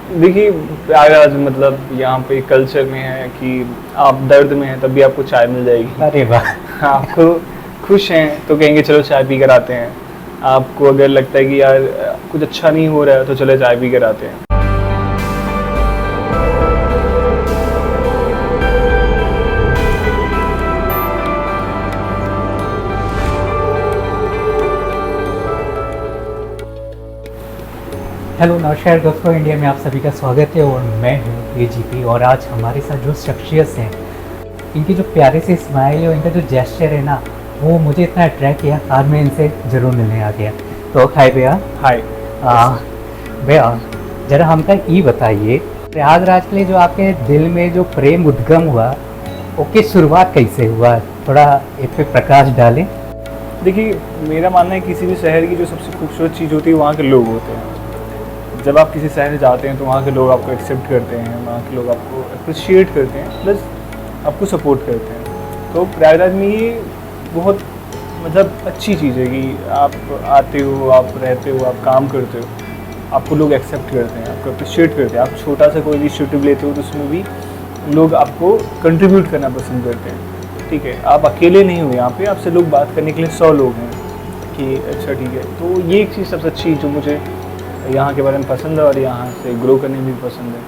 देखिए, प्रयागराज मतलब यहाँ पे कल्चर में है कि आप दर्द में हैं तब भी आपको चाय मिल जाएगी। अरे वाह। आपको खुश हैं तो कहेंगे चलो चाय पी कर आते हैं। आपको अगर लगता है कि यार कुछ अच्छा नहीं हो रहा है तो चलो चाय पी कर आते हैं। हेलो नमस्कार दोस्तों, इंडिया में आप सभी का स्वागत है और मैं हूँ एजीपी। और आज हमारे साथ जो शख्सियत हैं, इनकी जो प्यारे से स्माइल है और इनका जो जेस्चर है ना, वो मुझे इतना अट्रैक्ट किया। आज मैं इनसे ज़रूर मिलने आ गया। तो हाय भैया। हाय। भैया ज़रा हमका ये बताइए, प्रयागराज के लिए जो आपके दिल में जो प्रेम उद्गम हुआ, उसकी शुरुआत कैसे हुआ? थोड़ा इस पे प्रकाश डालें। देखिए, मेरा मानना है किसी भी शहर की जो सबसे खूबसूरत चीज़ होती है वहाँ के लोग होते हैं। जब आप किसी शहर में जाते हैं तो वहाँ के लोग आपको एक्सेप्ट करते हैं, वहाँ के लोग आपको अप्रिशिएट करते हैं, प्लस आपको सपोर्ट करते हैं। तो प्रयागराज में ये बहुत मतलब अच्छी चीज़ है कि आप आते हो, आप रहते हो, आप काम करते हो, आपको लोग एक्सेप्ट करते हैं, आपको अप्रिशिएट करते हैं। आप छोटा सा कोई इनिशिएटिव लेते हो तो उसमें भी लोग आपको कंट्रीब्यूट करना पसंद करते हैं। ठीक है, आप अकेले नहीं हो यहाँ पे, आपसे लोग बात करने के लिए 100 लोग हैं कि अच्छा ठीक है। तो ये एक चीज़ सबसे अच्छी जो मुझे यहाँ के बारे में पसंद है और यहाँ से ग्रो करने में भी पसंद है।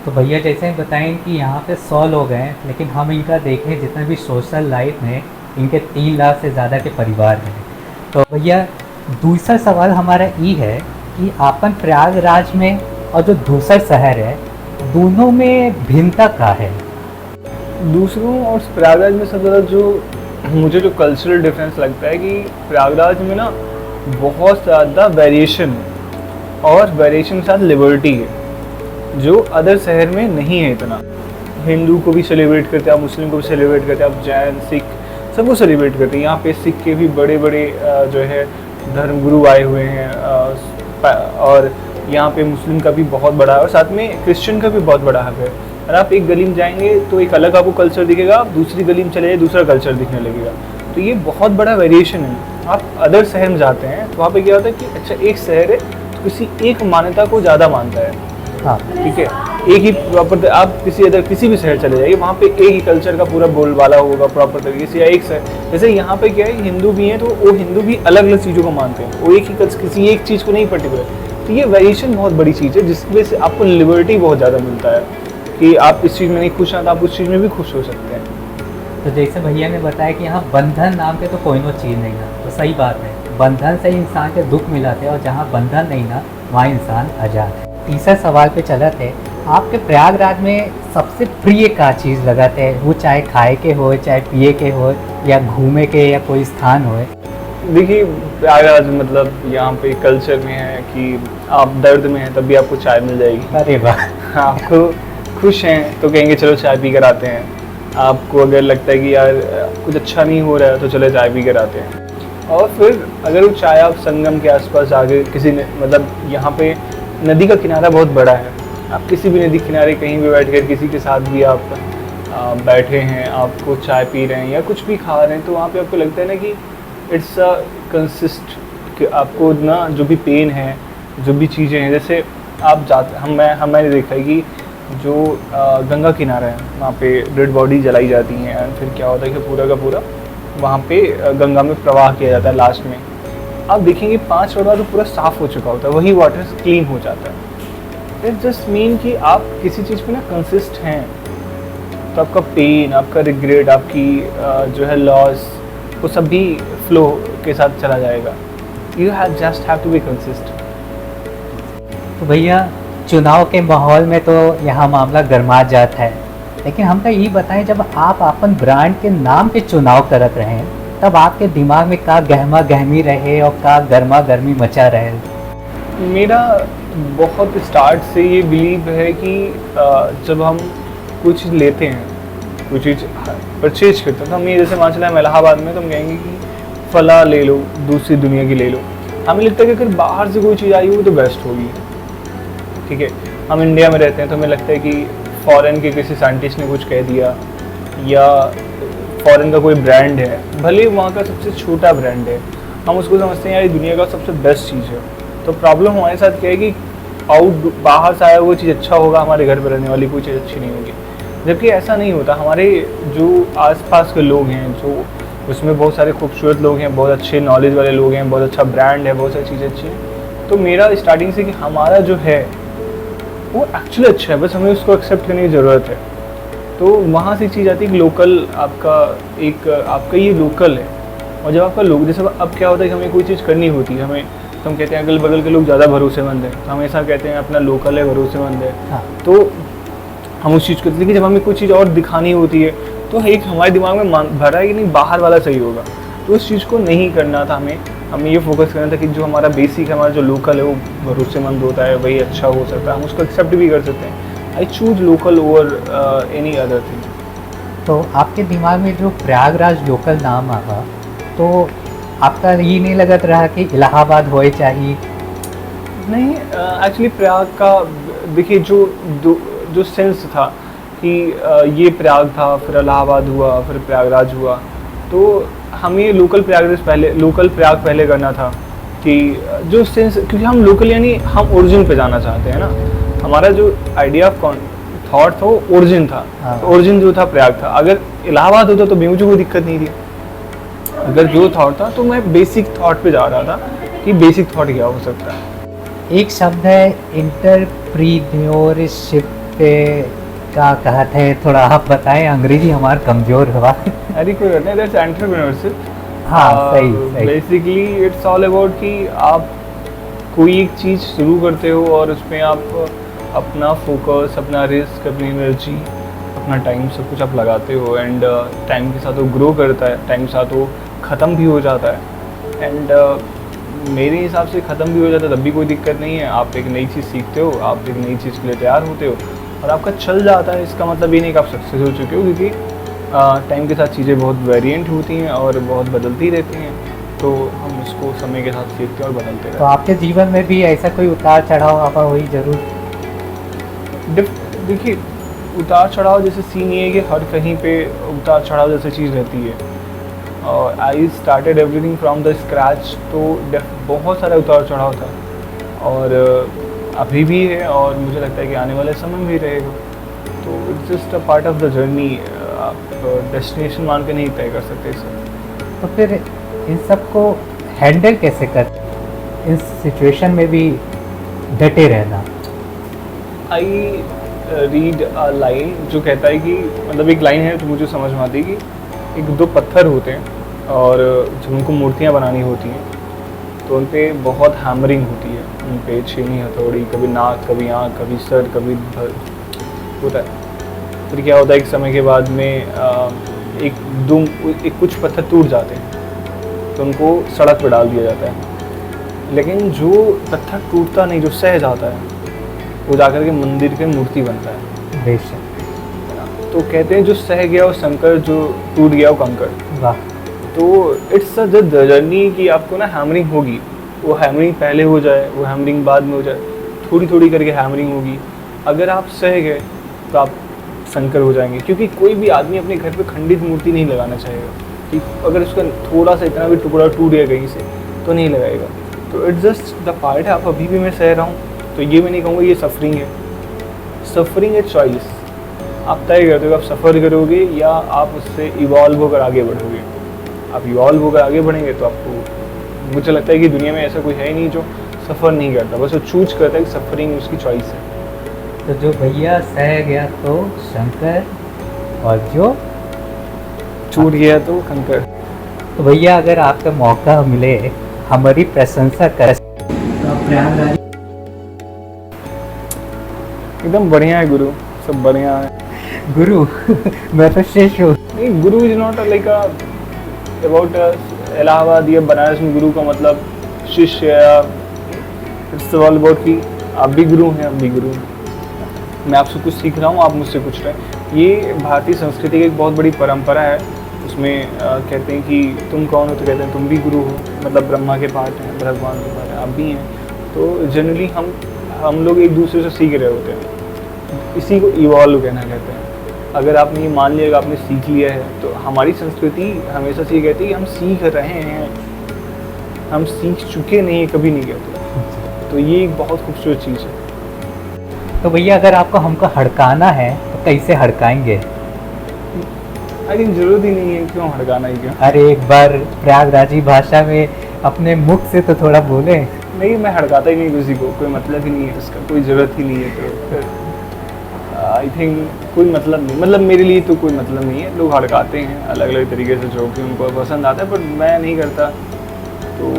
तो भैया जैसे बताएं कि यहाँ पे 100 लोग हैं, लेकिन हम इनका देखें जितना भी सोशल लाइफ में इनके 3 लाख से ज़्यादा के परिवार हैं। तो भैया दूसरा सवाल हमारा ये है कि आपन प्रयागराज में और जो दूसरा शहर है, दोनों में भिन्नता क्या है? दूसरों और प्रयागराज में सबसे ज़्यादा जो मुझे जो कल्चरल डिफरेंस लगता है कि प्रयागराज में ना बहुत ज़्यादा वेरिएशन है और वेरिएशन के साथ लिबर्टी है जो अदर शहर में नहीं है इतना। हिंदू को भी सेलिब्रेट करते हैं आप, मुस्लिम को भी सेलिब्रेट करते हैं आप, जैन सिख सबको सेलिब्रेट करते हैं। यहाँ पे सिख के भी बड़े बड़े जो है धर्मगुरु आए हुए हैं और यहाँ पे मुस्लिम का भी बहुत बड़ा है और साथ में क्रिश्चियन का भी बहुत बड़ा हब है। और आप एक गली में जाएंगे तो एक अलग आपको कल्चर दिखेगा, आप दूसरी गली में चले जाए दूसरा कल्चर दिखने लगेगा। तो ये बहुत बड़ा वेरिएशन है। आप अदर शहर में जाते हैं तो वहाँ पे क्या होता है कि अच्छा एक शहर है किसी एक मान्यता को ज़्यादा मानता है। हाँ ठीक है, एक ही प्रॉपर। आप किसी भी शहर चले जाइए, वहाँ पे एक ही कल्चर का पूरा बोलबाला होगा प्रॉपर तरीके से। या एक शहर जैसे यहाँ पे क्या है, हिंदू भी हैं तो वो हिंदू भी अलग अलग चीज़ों को मानते हैं, वो एक ही किसी एक चीज़ को नहीं पर्टिकुलर। तो ये वेरिएशन बहुत बड़ी चीज़ है जिसकी वजह से आपको लिबर्टी बहुत ज़्यादा मिलता है कि आप इस चीज़ में नहीं खुश हैं तो आप उस चीज़ में भी खुश हो सकते हैं। तो जैसे भैया ने बताया कि यहाँ बंधन नाम के तो कोई नो चीज़ नहीं है, तो सही बात है, बंधन से ही इंसान के दुख मिलाते हैं और जहाँ बंधन नहीं ना वहाँ इंसान आज़ाद है। तीसरा सवाल पे चला थे, आपके प्रयागराज में सबसे प्रिय का चीज़ लगाते हैं, वो चाहे खाए के हो, चाहे पिए के हो, या घूमे के, या कोई स्थान हो? देखिए, प्रयागराज मतलब यहाँ पे कल्चर में है कि आप दर्द में हैं तब भी आपको चाय मिल जाएगी। अरे वाह। आपको खुश हैं तो कहेंगे चलो चाय पी कर आते हैं। आपको अगर लगता है कि यार कुछ अच्छा नहीं हो रहा है तो चलो चाय पी कर आते हैं। और फिर अगर वो चाय आप संगम के आसपास आगे किसी ने मतलब यहाँ पे नदी का किनारा बहुत बड़ा है, आप किसी भी नदी किनारे कहीं भी बैठ कर किसी के साथ भी आप बैठे हैं, आपको चाय पी रहे हैं या कुछ भी खा रहे हैं, तो वहाँ पे आपको लगता है ना कि इट्स अ कंसिस्ट कि आपको ना जो भी पेन है, जो भी चीज़ें हैं, जैसे आप जाते मैंने देखा है कि जो गंगा किनारा है वहाँ पे डेड बॉडी जलाई जाती हैं और फिर क्या होता है कि पूरा का पूरा वहाँ पे गंगा में प्रवाह किया जाता है। लास्ट में आप देखेंगे 5 मिनट बाद तो पूरा साफ़ हो चुका होता है, वही वाटर क्लीन हो जाता है। इट जस्ट मीन कि आप किसी चीज़ पे ना कंसिस्ट हैं तो आपका पेन, आपका रिग्रेट, आपकी जो है लॉस, वो सब भी फ्लो के साथ चला जाएगा। You just have to be consist. तो भैया चुनाव के माहौल में तो यहाँ मामला गर्मा जाता है, लेकिन हमका ये बताएं, जब आप अपन ब्रांड के नाम पे चुनाव करत रहे तब आपके दिमाग में का गहमा गहमी रहे और का गर्मा गर्मी मचा रहे? मेरा बहुत स्टार्ट से ये बिलीव है कि जब हम कुछ लेते हैं, कुछ चीज़ परचेज करते हैं, तो हम ये जैसे मान चला हम इलाहाबाद में तो हम कहेंगे कि फला ले लो, दूसरी दुनिया की ले लो। हमें लगता है कि अगर बाहर से कोई चीज़ आई हो तो बेस्ट होगी। ठीक है, हम इंडिया में रहते हैं तो हमें लगता है कि फॉरेन के किसी साइंटिस्ट ने कुछ कह दिया या फॉरेन का कोई ब्रांड है, भले वहाँ का सबसे छोटा ब्रांड है, हम उसको समझते हैं यार ये दुनिया का सबसे बेस्ट चीज़ है। तो प्रॉब्लम हमारे साथ क्या है कि बाहर से आया वो चीज़ अच्छा होगा, हमारे घर पर रहने वाली कोई चीज़ अच्छी नहीं होगी। जबकि ऐसा नहीं होता। हमारे जो आसपास के लोग हैं, जो उसमें बहुत सारे खूबसूरत लोग हैं, बहुत अच्छे नॉलेज वाले लोग हैं, बहुत अच्छा ब्रांड है, बहुत सारी चीज़ें अच्छी हैं। तो मेरा स्टार्टिंग से कि हमारा जो है वो एक्चुअली अच्छा है, बस हमें उसको एक्सेप्ट करने की ज़रूरत है। तो वहाँ से चीज़ आती है कि लोकल आपका ये लोकल है। और जब आपका लोग, जैसे अब क्या होता है कि हमें कोई चीज़ करनी होती है, हमें तो हम कहते हैं अगल बगल के लोग ज़्यादा भरोसेमंद हैं, तो हमेशा कहते हैं अपना लोकल है, भरोसेमंद है। हाँ। तो हम उस चीज़ को, लेकिन जब हमें कोई चीज़ और दिखानी होती है तो एक हमारे दिमाग में भरा है कि नहीं बाहर वाला सही होगा। तो उस चीज़ को नहीं करना था हमें ये फोकस करना था कि जो हमारा बेसिक है, हमारा जो लोकल है वो भरोसेमंद होता है, वही अच्छा हो सकता है, हम उसको एक्सेप्ट भी कर सकते हैं। I choose local over any other thing. तो आपके दिमाग में जो प्रयागराज लोकल नाम आया, तो आपका ये नहीं लगा रहा कि इलाहाबाद होए चाहिए? नहीं, एक्चुअली प्रयाग का देखिए जो सेंस था कि ये प्रयाग था, फिर इलाहाबाद हुआ, फिर प्रयागराज हुआ। तो हमें लोकल प्रयाग पहले करना था कि जो सेंस, क्योंकि हम लोकल यानी हम ओरिजिन पे जाना चाहते हैं ना। हमारा जो आइडिया ऑफ थॉट था वो ओरिजिन था। हाँ। तो ओरिजिन जो था प्रयाग था। अगर इलाहाबाद होता तो मुझे कोई दिक्कत नहीं थी। अगर जो थॉट था तो मैं बेसिक थॉट पे जा रहा था कि बेसिक थॉट क्या हो सकता है। एक शब्द है एंटरप्रीन्योरशिप पे क्या कहते हैं, थोड़ा आप बताएं, अंग्रेजी हमारा कमजोर हुआ। अरे कोई बात नहीं, दैट्स एंटरप्रेन्योरशिप। हाँ, सही। बेसिकली इट्स ऑल अबाउट कि आप कोई एक चीज़ शुरू करते हो और उसमें आप अपना फोकस, अपना रिस्क, अपनी एनर्जी, अपना टाइम, सब कुछ आप लगाते हो। एंड टाइम के साथ वो ग्रो करता है, टाइम के साथ वो ख़त्म भी हो जाता है। एंड मेरे हिसाब से ख़त्म भी हो जाता है तब भी कोई दिक्कत नहीं है। आप एक नई चीज़ सीखते हो, आप एक नई चीज़ के लिए तैयार होते हो और आपका चल जाता है। इसका मतलब ये नहीं कि आप सक्सेस हो चुके हो, क्योंकि टाइम के साथ चीज़ें बहुत वेरिएंट होती हैं और बहुत बदलती रहती हैं। तो हम उसको समय के साथ सीखते हैं और बदलते रहते तो आपके जीवन में भी ऐसा कोई उतार चढ़ाव आपा हुई जरूर? हैं। देखिए, उतार चढ़ाव जैसे सीन ये है कि हर कहीं पे उतार चढ़ाव जैसी चीज़ रहती है। और I started everything from the scratch, तो बहुत सारा उतार चढ़ाव था और अभी भी है और मुझे लगता है कि आने वाले समय में भी रहेगा। तो it's just a part of the journey. आप डेस्टिनेशन मान के नहीं तय कर सकते इसे। तो फिर इन सब को हैंडल कैसे कर, इस सिचुएशन में भी डटे रहना? आई रीड अ लाइन जो कहता है कि, मतलब एक लाइन है जो मुझे समझ में आती है कि एक दो पत्थर होते हैं और जब उनको मूर्तियाँ बनानी होती हैं तो उन पर बहुत हैमरिंग होती है। उन पर छेनी, हथौड़ी, कभी नाक, कभी आँख, कभी सर, कभी होता है। फिर क्या होता है, एक समय के बाद में एक कुछ पत्थर टूट जाते हैं तो उनको सड़क पर डाल दिया जाता है। लेकिन जो पत्थर टूटता नहीं, जो सह जाता है, वो जाकर के मंदिर के मूर्ति बनता है। बेशक। तो कहते हैं जो सह गया वो शंकर, जो टूट गया वो कंकर। वाह। तो इट्स अ जर्नी कि आपको ना हैमरिंग होगी। वो हैमरिंग पहले हो जाए, वो हैमरिंग बाद में हो जाए, थोड़ी थोड़ी करके हैमरिंग होगी। अगर आप सह गए तो आप शंकर हो जाएंगे। क्योंकि कोई भी आदमी अपने घर पे खंडित मूर्ति नहीं लगाना चाहेगा कि अगर उसका थोड़ा सा इतना भी टुकड़ा टूट गया कहीं से तो नहीं लगाएगा। तो इट्स जस्ट द पार्ट है। आप अभी भी मैं सह रहा हूँ तो ये मैं नहीं कहूँगा ये सफरिंग है। सफरिंग है चॉइस। आप तय करते हो आप सफ़र करोगे या आप उससे इवॉल्व होकर आगे बढ़ोगे। आप इवॉल्व होकर आगे बढ़ेंगे तो आपको, मुझे लगता है कि दुनिया में ऐसा कोई है ही नहीं जो सफ़र नहीं करता, बस वो चूज करता है कि सफरिंग उसकी चॉइस है। तो जो भैया सह गया तो शंकर, और जो छूट गया तो कंकर। तो भैया अगर आपका मौका मिले हमारी प्रशंसा कर तो आप प्रयागराज। एकदम बढ़िया है गुरु, सब बढ़िया है। गुरु मैं तो शिष्य हूँ। नहीं, गुरु is not like about Allahabad या बनारस में गुरु का मतलब शिष्य या इट्स ऑल अबाउट कि आप भी गुरु हैं, हम भी गुरु हैं। मैं आपसे कुछ सीख रहा हूँ, आप मुझसे कुछ रहे हैं। ये भारतीय संस्कृति की एक बहुत बड़ी परंपरा है। उसमें कहते हैं कि तुम कौन हो, तो कहते हैं तुम भी गुरु हो, मतलब ब्रह्मा के पार्ट हैं, भगवान के पार्ट हैं, आप भी हैं। तो जनरली हम लोग एक दूसरे से सीख रहे होते हैं। इसी को इवॉल्व कहना कहते हैं। अगर आपने ये मान लिया कि आपने सीख लिया है, तो हमारी संस्कृति हमेशा से ये कहती है कि हम सीख रहे हैं, हम सीख चुके नहीं, कभी नहीं कहते। तो ये एक बहुत खूबसूरत चीज़ है। तो भैया अगर आपको हमको हड़काना है तो कैसे हड़काएंगे? आई थिंक जरूरत ही नहीं है, क्यों हड़काना ही क्यों। अरे एक बार प्रयागराजी भाषा में अपने मुख से तो थोड़ा बोले। नहीं, मैं हड़काता ही नहीं किसी को, कोई मतलब ही नहीं है उसका, कोई ज़रूरत ही नहीं है। तो फिर आई थिंक कोई मतलब नहीं, मतलब मेरे लिए तो कोई मतलब नहीं है। लोग हड़काते हैं अलग अलग तरीके से जो कि उनको पसंद आता है, पर मैं नहीं करता, तो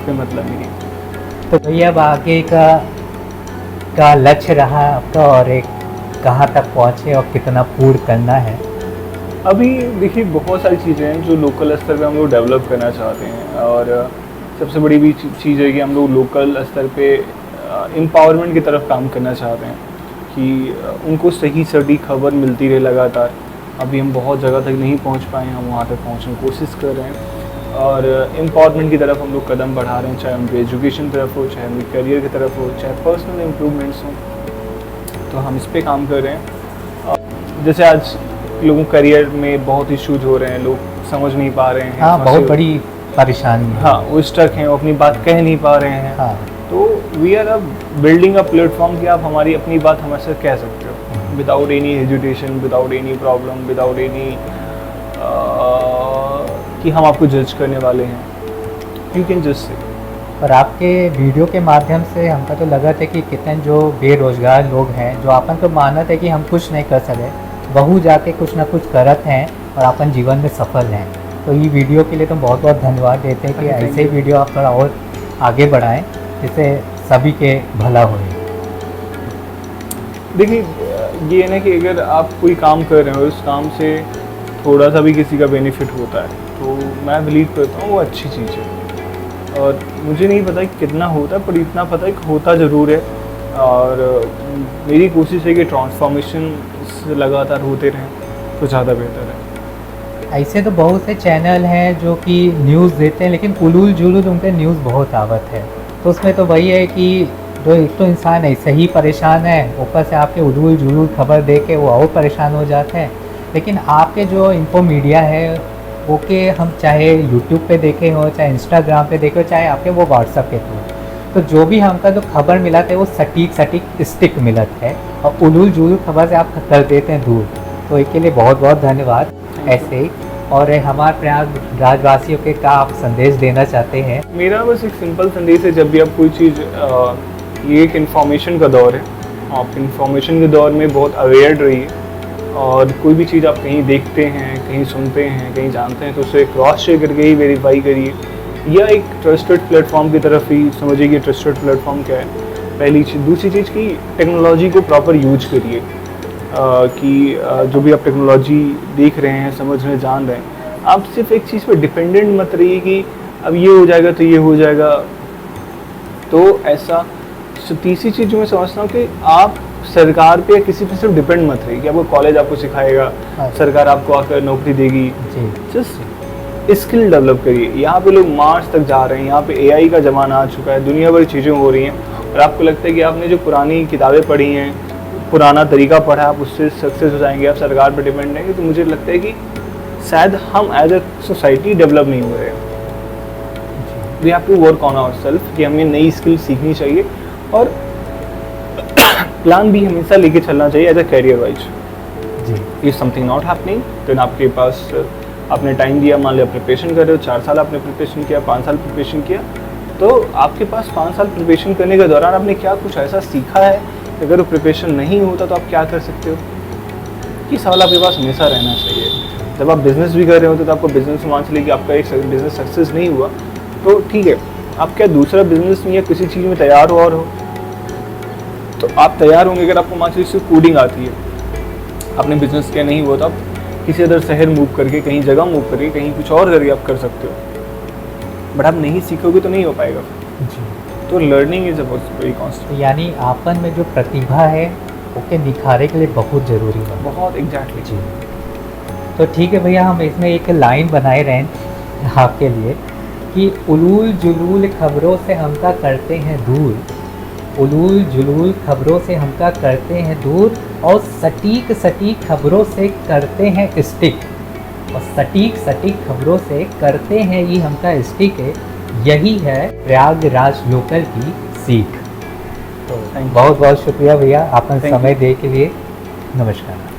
कोई मतलब नहीं है। तो भैया अब आगे का लक्ष्य रहा आपका, और एक कहाँ तक पहुँचे और कितना पूर्ण करना है? अभी देखिए बहुत सारी चीज़ें हैं जो लोकल स्तर पे हम लोग डेवलप करना चाहते हैं, और सबसे बड़ी भी चीज़ है कि हम लोग लोकल स्तर पे एम्पावरमेंट की तरफ काम करना चाहते हैं कि उनको सही सटीक खबर मिलती रहे लगातार। अभी हम बहुत जगह तक नहीं पहुंच पाए हैं, हम वहाँ तक पहुँचने की कोशिश कर रहे हैं, और एम्पावरमेंट की तरफ हम लोग कदम बढ़ा रहे हैं, चाहे उनके एजुकेशन की तरफ हो, चाहे उनके करियर की तरफ हो, चाहे पर्सनल इम्प्रूवमेंट्स हों। तो हम इस पे काम कर रहे हैं। जैसे आज लोगों करियर में बहुत इश्यूज हो रहे हैं, लोग समझ नहीं पा रहे हैं। हाँ, बहुत बड़ी परेशानी है। हाँ, वो स्टक हैं, वो अपनी बात कह नहीं पा रहे हैं। हाँ। तो वी आर अब बिल्डिंग अ प्लेटफॉर्म कि आप हमारी अपनी बात हमारे से कह सकते हो without any hesitation, without any problem, without any कि हम आपको जज करने वाले हैं। You can just say. और आपके वीडियो के माध्यम से हमका तो लगा था कि कितने जो बेरोजगार लोग हैं, जो अपन को मानत है कि हम कुछ नहीं कर सके, वहू जाके कुछ ना कुछ करत हैं और अपन जीवन में सफल हैं। तो ये वीडियो के लिए तो बहुत बहुत धन्यवाद देते हैं कि ऐसे ही वीडियो आप थोड़ा और आगे बढ़ाएं, जिससे सभी के भला हो। देखिए ये है ना कि अगर आप कोई काम कर रहे हो, उस काम से थोड़ा सा भी किसी का बेनिफिट होता है, तो मैं बिलीव करता हूँ वो अच्छी चीज़ है। और मुझे नहीं पता कि कितना होता है, पर इतना पता है कि होता ज़रूर है। और मेरी कोशिश है कि ट्रांसफॉर्मेशन लगातार होते रहें तो ज़्यादा बेहतर है। ऐसे तो बहुत से चैनल हैं जो कि न्यूज़ देते हैं, लेकिन उलूल जुलूल उनके न्यूज़ बहुत आवत है। तो उसमें तो वही है कि जो एक तो इंसान ऐसे ही परेशान है, ऊपर से आपके उलूल जुलूल खबर दे के वो और परेशान हो जाते हैं। लेकिन आपके जो इन्फो मीडिया है वो के हम चाहे यूट्यूब पे देखे हो, चाहे इंस्टाग्राम पे देखे हो, चाहे आपके वो व्हाट्सअप के थ्रू, तो जो भी हमका जो खबर मिला है वो सटीक स्टिक मिलत है, और उलूल जुलूल खबर से आप कर देते हैं दूर। तो इसके लिए बहुत बहुत धन्यवाद। ऐसे ही और हमारे प्रयागराजवासियों के क्या आप संदेश देना चाहते हैं? मेरा बस एक सिंपल संदेश है, जब भी आप कोई चीज़ ये एक इन्फॉर्मेशन का दौर है, आप इन्फॉर्मेशन के दौर में बहुत अवेयर रहिए, और कोई भी चीज़ आप कहीं देखते हैं, कहीं सुनते हैं, कहीं जानते हैं, तो उसे क्रॉस चेक करके ही वेरीफाई करिए, या एक ट्रस्टेड प्लेटफॉर्म की तरफ ही समझिए कि ट्रस्टेड प्लेटफॉर्म क्या है। पहली चीज़। दूसरी चीज़ की टेक्नोलॉजी को प्रॉपर यूज करिए, कि जो भी आप टेक्नोलॉजी देख रहे हैं, समझ रहे हैं, जान रहे हैं, आप सिर्फ एक चीज़ पे डिपेंडेंट मत रहिए कि अब ये हो जाएगा तो ये हो जाएगा, तो ऐसा। तीसरी चीज़ जो मैं समझता हूँ कि आप सरकार पे या किसी पे सिर्फ डिपेंड मत रहिए कि आपको कॉलेज आपको सिखाएगा, सरकार आपको आकर नौकरी देगी। जस्ट स्किल डेवलप करिए। यहाँ पे लोग मार्स तक जा रहे हैं, यहाँ पे एआई का ज़माना आ चुका है, दुनिया भर चीज़ें हो रही हैं, और आपको लगता है कि आपने जो पुरानी किताबें पढ़ी हैं, पुराना तरीका पढ़ा, आप उससे सक्सेस हो जाएंगे, आप सरकार पर डिपेंड रहेंगे, तो मुझे लगता है कि शायद हम एज अ सोसाइटी डेवलप नहीं हो रहे हैं। We have to work on our self कि हमें नई स्किल सीखनी चाहिए, और प्लान भी हमेशा लेके चलना चाहिए एज अ कैरियर वाइज। जी, if something not happening, then आपके पास आपने टाइम दिया, मान लिया प्रिपरेशन कर रहे हो, 4 साल आपने प्रिपरेशन किया, 5 साल प्रिपरेशन किया, तो आपके पास 5 साल प्रिपरेशन करने के दौरान आपने क्या कुछ ऐसा सीखा है, अगर वो प्रिपरेशन नहीं होता तो आप क्या कर सकते हो, ये सवाल आपके पास हमेशा रहना चाहिए। जब आप बिज़नेस भी कर रहे होते तो आपको बिज़नेस मान चलिए कि आपका एक बिज़नेस सक्सेस नहीं हुआ, तो ठीक है, आप क्या दूसरा बिज़नेस में या किसी चीज़ में तैयार हो और हो, तो आप तैयार होंगे। अगर आपको मान लीजिए सिर्फ कोडिंग आती है, आपने बिजनेस किया नहीं हुआ, तो आप किसी अदर शहर मूव करके, कहीं जगह मूव करके, कहीं कुछ और करके आप कर सकते हो, बट आप नहीं सीखोगे तो नहीं हो पाएगा। जी। तो learning is about very constant. यानी आपन में जो प्रतिभा है उसके निखारे के लिए बहुत ज़रूरी है। बहुत एग्जैक्टली। जी। तो ठीक है भैया, हम इसमें एक लाइन बनाए रहें आपके लिए कि उलूल जुलूल खबरों से हमका करते हैं दूर, उलूल जुलूल खबरों से हमका करते हैं दूर, और सटीक खबरों से करते हैं स्टिक, और सटीक खबरों से करते हैं ये हमका स्टिक है। यही है प्रयागराज लोकल की सीख। तो Thank you. बहुत बहुत शुक्रिया भैया आपका Thank you. समय दे के लिए। नमस्कार।